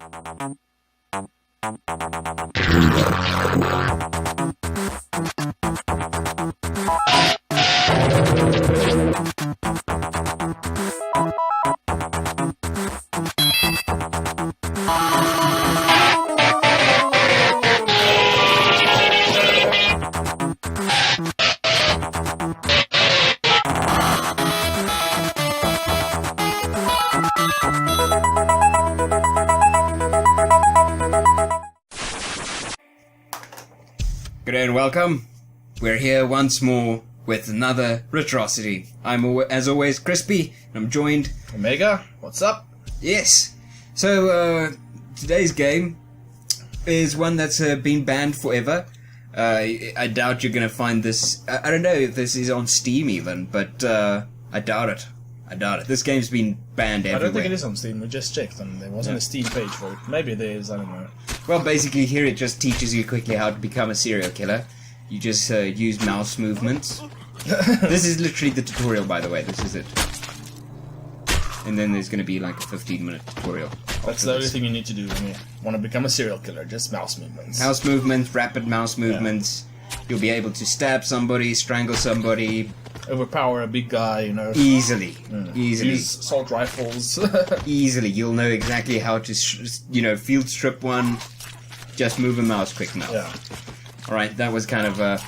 Good day and welcome. We're here once more with another Retrocity. I'm, as always, Crispy, and I'm joined... Omega, what's up? Yes. So, today's game is one that's been banned forever. I doubt you're going to find this... I don't know if this is on Steam even, but I doubt it. This game's been banned everywhere. I don't think it is on Steam. We just checked and there wasn't a Steam page for it. Maybe there is, I don't know. Well, basically here it just teaches you quickly how to become a serial killer. You just use mouse movements. This is literally the tutorial, by the way. This is it. And then there's going to be like a 15-minute tutorial. That's the only thing you need to do when you want to become a serial killer. Just mouse movements. Mouse movements, rapid mouse movements. Yeah. You'll be able to stab somebody, strangle somebody. Overpower a big guy, you know. Easily. Easily. Use assault rifles. Easily. You'll know exactly how to, field strip one. Just move a mouse quick now. Yeah. Alright, that was kind of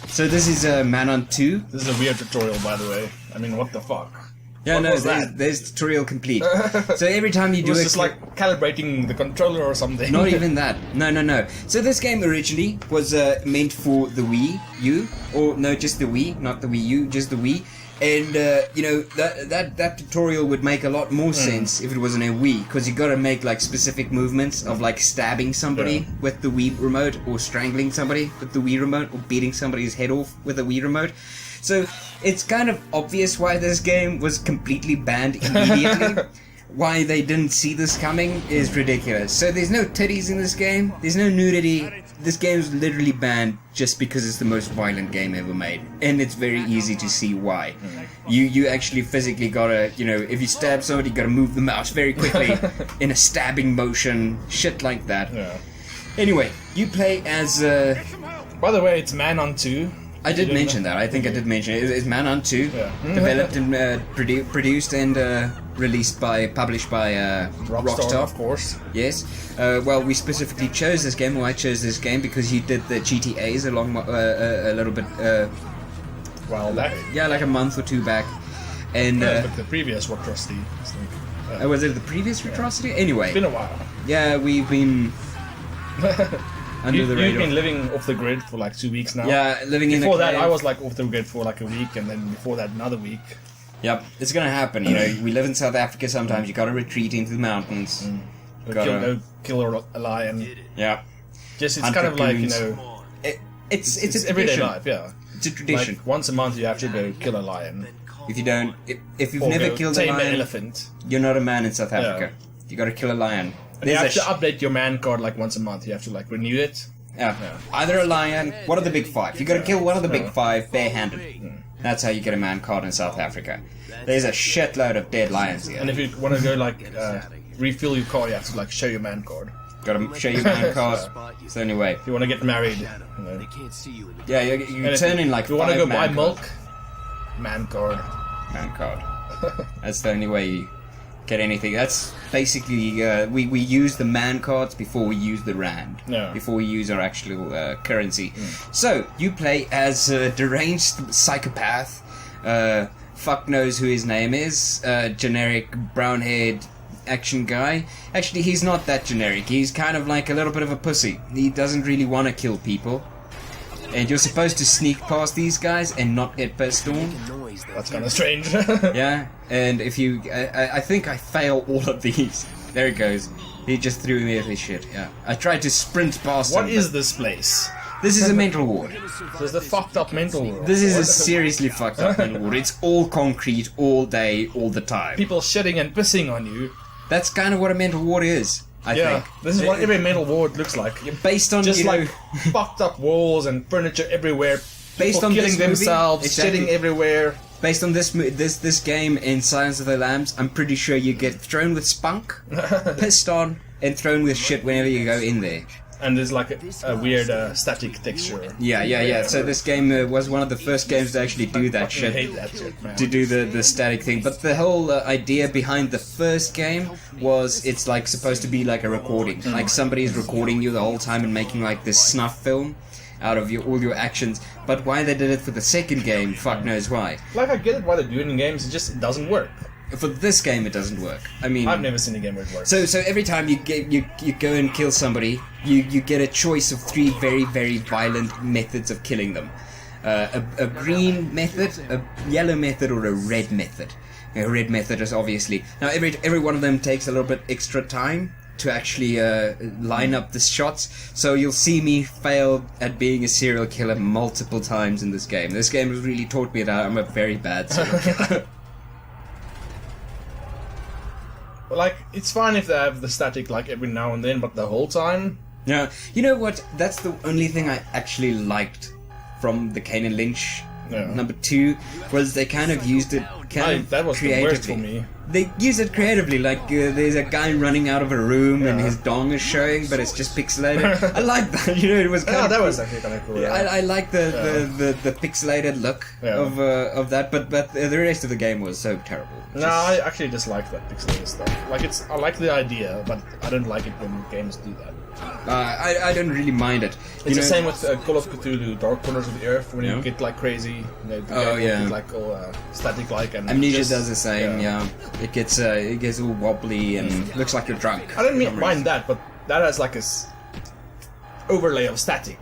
So this is Manhunt 2. This is a weird tutorial, by the way. I mean, what the fuck? Yeah, there's tutorial complete. So every time you do it... It's just like calibrating the controller or something. Not even that. No. So this game originally was meant for the Wii U. Or, no, just the Wii. Not the Wii U, just the Wii. And, that tutorial would make a lot more sense if it was in a Wii. Because you gotta make, like, specific movements of, like, stabbing somebody with the Wii remote. Or strangling somebody with the Wii remote. Or beating somebody's head off with a Wii remote. So, it's kind of obvious why this game was completely banned immediately. Why they didn't see this coming is ridiculous. So there's no titties in this game, there's no nudity. This game is literally banned just because it's the most violent game ever made. And it's very easy to see why. You actually physically gotta, if you stab somebody, you gotta move the mouse very quickly in a stabbing motion, shit like that. Yeah. Anyway, you play as... By the way, it's Manhunt 2. I did mention that. I think I did mention it. It's Manhunt 2, developed and produced and published by Rockstar, of course. Yes. Well, we specifically chose this game, or I chose this game because you did the GTAs along a little bit. While back. Yeah, like a month or two back, and but the previous Retrocity. Was it the previous Retrocity? Anyway, it's been a while. Yeah, we've been. You've been living off the grid for like 2 weeks now. Yeah, living in a cave. Before that, I was like off the grid for like a week, and then before that, another week. Yep, it's gonna happen. We live in South Africa. Sometimes you gotta retreat into the mountains. Go kill a lion. Yeah, Just it's kind of like it's everyday life. Yeah, it's a tradition. Like, once a month, you have to go kill a lion. If you don't, if you've never killed a lion, an elephant, you're not a man in South Africa. You gotta kill a lion. And you have to update your man card like once a month. You have to like renew it. Yeah. Either a lion. What are the big five? You gotta kill one of the big five barehanded. That's how you get a man card in South Africa. There's a shitload of dead lions here. And if you want to go like refill your card, you have to like show your man card. Gotta show your man card. It's the only way. If you want to get married, yeah, you turn in like. If you want to go buy milk, man card. Man card. That's the only way you get anything. That's basically we use the man cards before we use the rand. No. Before we use our actual currency. So you play as a deranged psychopath. Fuck knows who his name is. Generic brown-haired action guy. Actually, he's not that generic. He's kind of like a little bit of a pussy. He doesn't really want to kill people. And you're supposed to sneak past these guys and not get pissed on. That's kind of strange. Yeah, and if you... I think I fail all of these. There it goes. He just threw me at his shit, yeah. I tried to sprint past him. What is this place? This is a mental ward. This is the fucked up mental ward. This is a seriously fucked up mental ward. It's all concrete, all day, all the time. People shitting and pissing on you. That's kind of what a mental ward is, I think. This is what every mental ward looks like. Based on, just like fucked up walls and furniture everywhere. Based on killing themselves, shitting everywhere. Based on this game in Silence of the Lambs, I'm pretty sure you get thrown with spunk, pissed on, and thrown with shit whenever you go in there. And there's like a weird static texture. Yeah. So this game was one of the first games to actually do that shit. I hate that shit, man. To do the static thing. But the whole idea behind the first game was it's like supposed to be like a recording. Like somebody's recording you the whole time and making like this snuff film out of all your actions. But why they did it for the second game, fuck knows why. Like, I get it why they do it in games, it just doesn't work. For this game, it doesn't work. I mean, I've never seen a game where it works. So every time you go and kill somebody, you get a choice of 3 very, very violent methods of killing them. A green method, a yellow method, or a red method. A red method is obviously... Now, every one of them takes a little bit extra time to actually line up the shots. So you'll see me fail at being a serial killer multiple times in this game. This game has really taught me that I'm a very bad serial killer. Like, it's fine if they have the static like every now and then, but the whole time... Yeah, you know what? That's the only thing I actually liked from the Kane and Lynch number 2, was they kind of used it that was the worst for me. They use it creatively, like there's a guy running out of a room and his dong is showing, but it's just pixelated. I like that, you know, it was kind of that cool. was actually kind of cool. Yeah, I like the pixelated look of that, but the rest of the game was so terrible. No, I actually just like that pixelated stuff. Like, I like the idea, but I don't like it when games do that. I don't really mind it. It's the same with Call of Cthulhu, Dark Corners of the Earth, when you get like crazy, you know, the game get, like all static like, and Amnesia does the same. Yeah, it gets all wobbly and looks like you're drunk. I don't mind that, but that has like a overlay of static,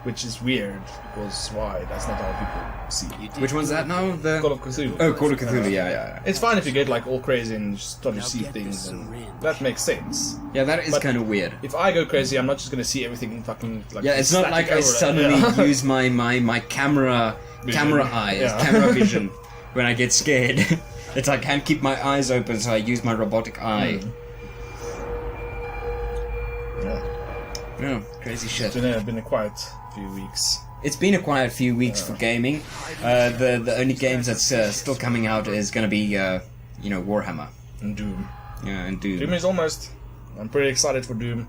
which is weird, because why? That's not how people see it. Which one's that now? The Call of Cthulhu. Oh, Call of Cthulhu, yeah. It's fine if you get like all crazy and start to see things, and that makes sense. Yeah, that is kind of weird. If I go crazy, I'm not just gonna see everything fucking like... Yeah, it's not like I suddenly use my camera eyes, camera vision, when I get scared. It's like I can't keep my eyes open, so I use my robotic eye. Yeah, crazy shit. It's been a quiet few weeks. It's been a quiet few weeks for gaming. The only games that's still coming out is going to be, Warhammer. And Doom. Yeah, and Doom. Doom is almost... I'm pretty excited for Doom.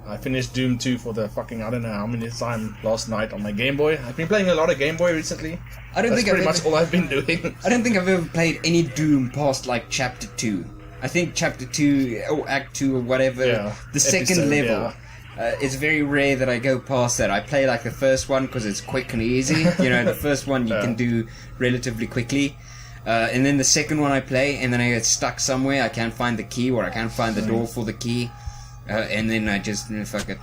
I finished Doom 2 for the fucking, I don't know how many time last night on my Game Boy. I've been playing a lot of Game Boy recently. That's pretty much all I've been doing. I don't think I've ever played any Doom past, like, Chapter 2. I think Chapter 2, or Act 2, or whatever, the second level... it's very rare that I go past that. I play like the first one because it's quick and easy. You know, the first one you can do relatively quickly. And then the second one I play, and then I get stuck somewhere. I can't find the key, or I can't find the door for the key. And then I just, fuck it.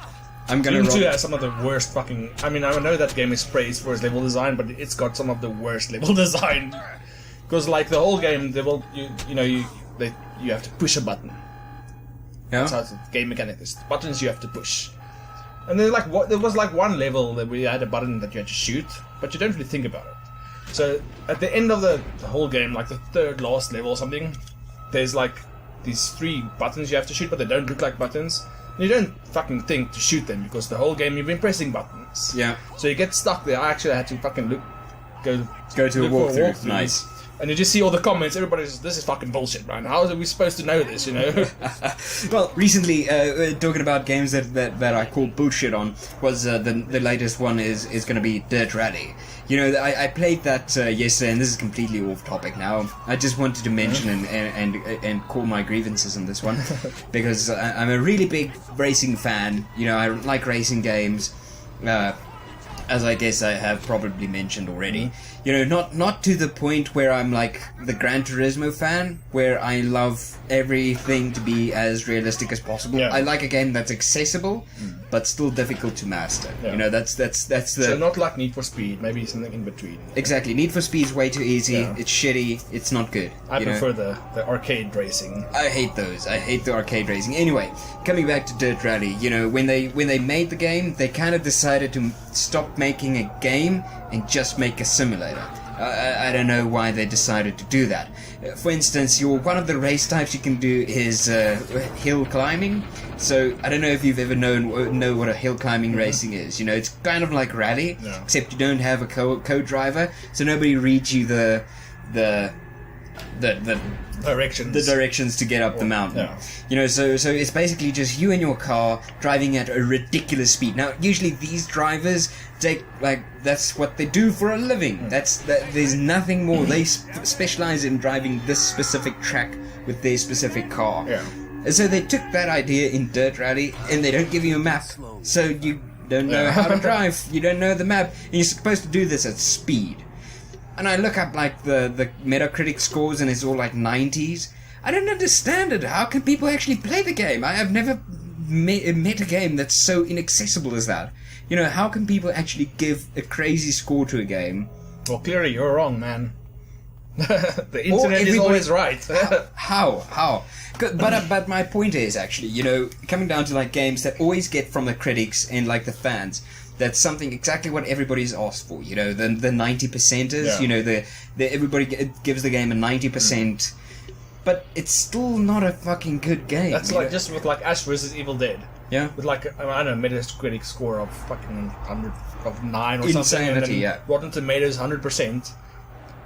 I'm gonna Doom 2 has some of the worst fucking... I mean, I know that game is praised for its level design, but it's got some of the worst level design. Because, like, the whole game, you have to push a button. Yeah. That's how the game mechanic is. Buttons you have to push. And then there was like one level that we had a button that you had to shoot, but you don't really think about it. So at the end of the whole game, like the third last level or something, there's like these 3 buttons you have to shoot, but they don't look like buttons. And you don't fucking think to shoot them, because the whole game you've been pressing buttons. Yeah. So you get stuck there. I actually had to fucking go to a walkthrough. Nice. And you just see all the comments, everybody's, this is fucking bullshit, man. How are we supposed to know this, you know? Well, recently, talking about games that I call bullshit on, was the latest one is going to be Dirt Rally. You know, I played that yesterday, and this is completely off topic now. I just wanted to mention and call my grievances on this one, because I'm a really big racing fan. You know, I like racing games. As I guess I have probably mentioned already. You know, not to the point where I'm like the Gran Turismo fan, where I love everything to be as realistic as possible. Yeah. I like a game that's accessible, but still difficult to master. Yeah. You know, that's the... So not like Need for Speed, maybe something in between. Exactly. Need for Speed's way too easy. Yeah. It's shitty. It's not good. I prefer the arcade racing. I hate those. I hate the arcade racing. Anyway, coming back to Dirt Rally, you know, when they made the game, they kind of decided to stop making a game and just make a simulator. I don't know why they decided to do that. For instance, one of the race types you can do is hill climbing. So I don't know if you've ever know what a hill climbing racing is. You know, it's kind of like rally, except you don't have a co-driver, so nobody reads you the the directions to get up the mountain. Yeah. You know, so it's basically just you and your car driving at a ridiculous speed. Now, usually these drivers take that's what they do for a living. There's nothing more. They specialize in driving this specific track with their specific car. Yeah. And so they took that idea in Dirt Rally, and they don't give you a map, so you don't know how to drive. You don't know the map, and you're supposed to do this at speed. And I look up like the Metacritic scores, and it's all like 90s. I don't understand it. How can people actually play the game? I have never met a game that's so inaccessible as that. You know, how can people actually give a crazy score to a game? Well, clearly you're wrong, man. The internet is always right. How? But my point is actually, you know, coming down to like games that always get from the critics and like the fans. That's something exactly what everybody's asked for. You know, the 90%ers. Yeah. You know, the everybody gives the game a 90%, but it's still not a fucking good game. That's like just with like Ash vs Evil Dead. Yeah. With like I don't know, Metacritic score of fucking 100 of 9 or something. Insanity, yeah. Rotten Tomatoes 100%.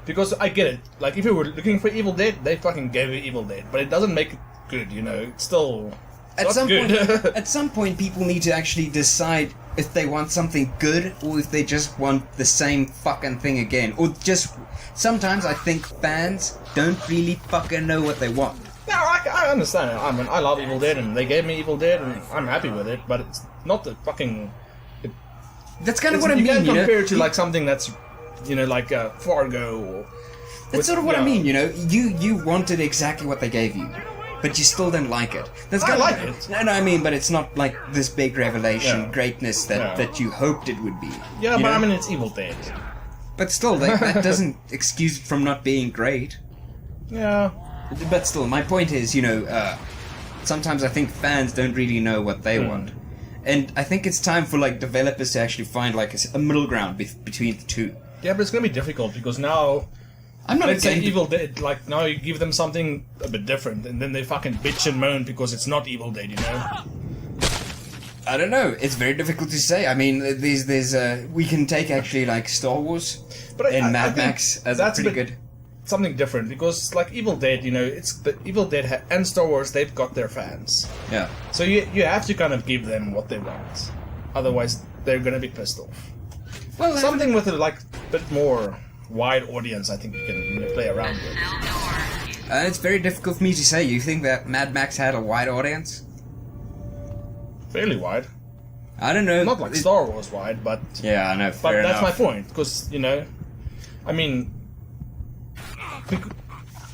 Because I get it. Like if you were looking for Evil Dead, they fucking gave you Evil Dead, but it doesn't make it good. You know, it's still at not some good. point. At some point, people need to actually decide if they want something good or if they just want the same fucking thing again. Or just sometimes I think fans don't really fucking know what they want. No, I understand it. I mean, I love Evil Dead, and they gave me Evil Dead, and I'm happy with it. But it's not the fucking. That's kind of what I you mean. can't You compare know, it to like something that's, you know, like Fargo. Or that's sort of what I mean. You know, you wanted exactly what they gave you, but you still don't like it. That's I kind like of, it. No, I mean, but it's not like this big revelation, Yeah. greatness Yeah. that you hoped it would be. Yeah, you but know? I mean, it's Evil Dead. But still, that doesn't excuse it from not being great. Yeah. But still, my point is, you know, sometimes I think fans don't really know what they want. And I think it's time for, like, developers to actually find, like, a middle ground between the two. Yeah, but it's gonna be difficult because now, I'm not let's say against- Evil Dead, like now you give them something a bit different, and then they fucking bitch and moan because it's not Evil Dead, you know? I don't know. It's very difficult to say. I mean, there's we can take actually like Star Wars But I and Mad think Max as that's pretty a bit- good. Something different because, like Evil Dead, you know, it's the Evil Dead and Star Wars. They've got their fans, Yeah. so you have to kind of give them what they want. Otherwise, they're gonna be pissed off. Well, Something with a like bit more wide audience, I think you can play around with. it's very difficult for me to say. You think that Mad Max had a wide audience? Fairly wide, I don't know. not like Star Wars wide, but Yeah, I know. but Fair that's my enough. point because you know, I mean,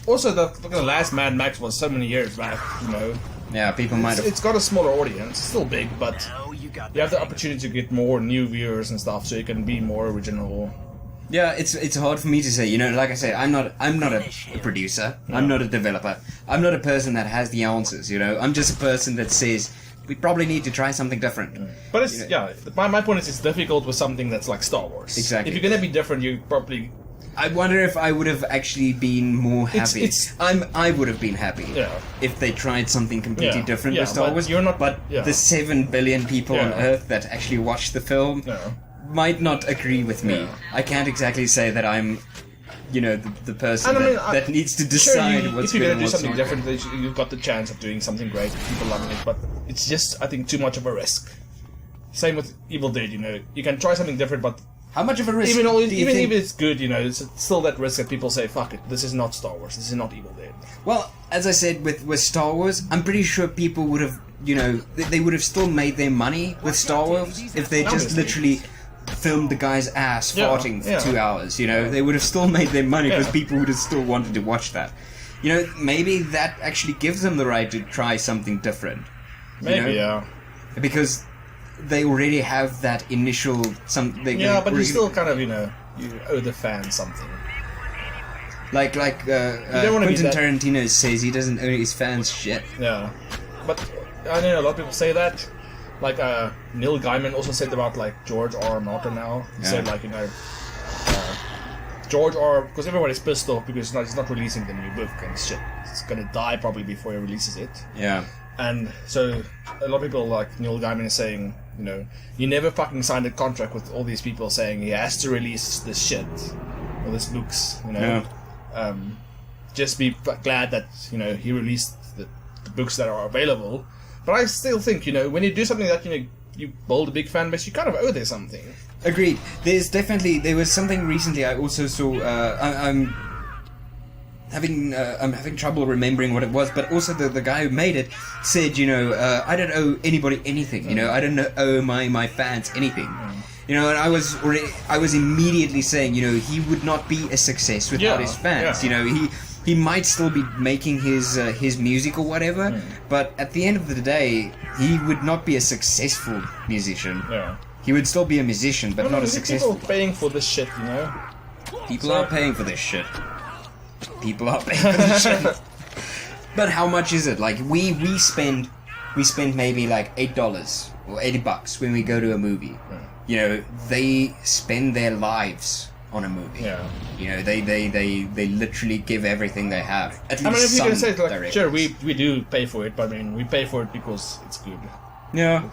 also the last Mad Max was so many years back, you know. Yeah, people might have. It's got a smaller audience, it's still big, but you have the opportunity to get more new viewers and stuff, so you can be more original. Yeah, it's hard for me to say. You know, like I say, I'm not a producer. I'm not a developer. I'm not a person that has the answers. You know, I'm just a person that says we probably need to try something different. But it's my point is it's difficult with something that's like Star Wars. Exactly. If you're gonna be different, you probably I wonder if I would have actually been more happy. I would have been happy if they tried something completely different with Star but Wars. you're not- But the 7 billion people on Earth that actually watched the film might not agree with me. I can't exactly say that I'm, you know, the person And I mean, that needs to Sure, decide what's if you're good gonna and do what's something not. different, you've got the chance of doing something great, people loving it, but it's just I think too much of a risk. Same with Evil Dead, you know, you can try something different, but How much of a risk even do you if think? it's good, you know, it's still that risk that people say, "Fuck it, this is not Star Wars, this is not Evil Dead." Well, as I said with Star Wars, I'm pretty sure people would have, you know, they would have still made their money with Star Wars if they just Obviously. literally filmed the guy's ass farting for 2 hours. You know, they would have still made their money because people would have still wanted to watch that. You know, maybe that actually gives them the right to try something different. Maybe, know? Because they already have that initial but you still kind of, you know, you owe the fans something. like don't wanna be Quentin that- Tarantino says he doesn't owe his fans shit. Yeah, but I know a lot of people say that. Like Neil Gaiman also said about like George R. R. Martin now. He said like, you know, George R. because everybody's pissed off because he's not releasing the new book and shit. It's gonna die probably before he releases it. Yeah. And so a lot of people like Neil Gaiman is saying, you know, you never fucking signed a contract with all these people saying he has to release this shit or this books, you know. just be glad that he released the books that are available. But I still think when you do something that you build a big fan base, you kind of owe there something. Agreed. There was something recently I also saw. I'm having trouble remembering what it was, but also the guy who made it said, I don't owe anybody anything. I don't owe my fans anything. And I was immediately saying, he would not be a success without his fans. He might still be making his music or whatever, but at the end of the day, he would not be a successful musician. Yeah. He would still be a musician, but not a successful. People paying for this shit, People are paying for this shit. People are paying for this shit. But how much is it? Like we spend maybe like $8 or $80 when we go to a movie. They spend their lives on a movie. Yeah. They literally give everything they have. At least if you're gonna say directors. sure, we do pay for it, but we pay for it because it's good. Yeah.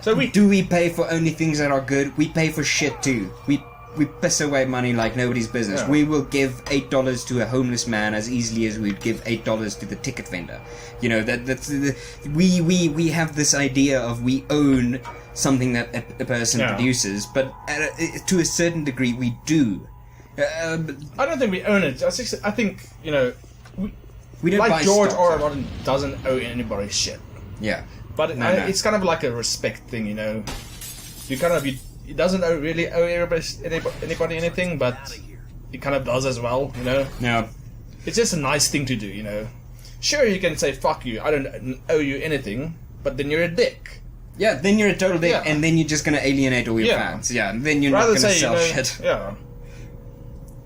So do we pay for only things that are good? We pay for shit too. We piss away money like nobody's business. Yeah. We will give $8 to a homeless man as easily as we'd give $8 to the ticket vendor. We have this idea of we own something that a person produces, but to a certain degree we do. I don't think we own it. I think we don't like buy George stock. R. R. Martin doesn't owe anybody shit. Yeah, but it's kind of like a respect thing, He doesn't really owe anybody anything, but he kind of does as well, Yeah. It's just a nice thing to do, Sure, you can say, fuck you, I don't owe you anything, but then you're a dick. Yeah, then you're a total dick, Yeah. and then you're just going to alienate all your fans. Yeah, and then you're not going to sell shit. Yeah.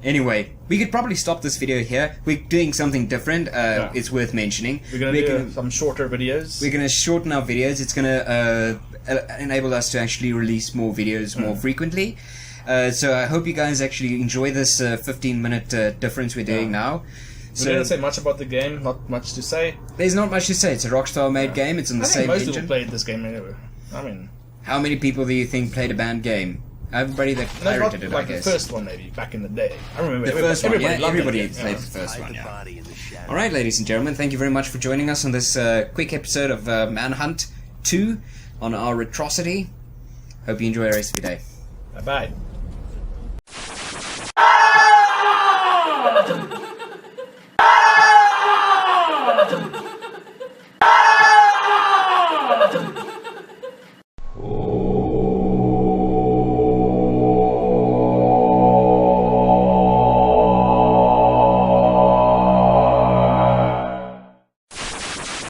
Anyway, we could probably stop this video here. We're doing something different. It's worth mentioning. We're going to do some shorter videos. We're going to shorten our videos. It's going to enable us to actually release more videos more frequently. So I hope you guys actually enjoy this 15-minute difference we're doing now. We didn't say much about the game. Not much to say. There's not much to say. It's a Rockstar-made game. It's on the same most engine. people played this game anyway. How many people do you think played a banned game? Everybody that pirated it, I guess. The first one, maybe, back in the day. I remember the first one, everybody played the first one, Alright, ladies and gentlemen, thank you very much for joining us on this quick episode of Manhunt 2 on our Retrocity. Hope you enjoy the rest of your day. Bye-bye.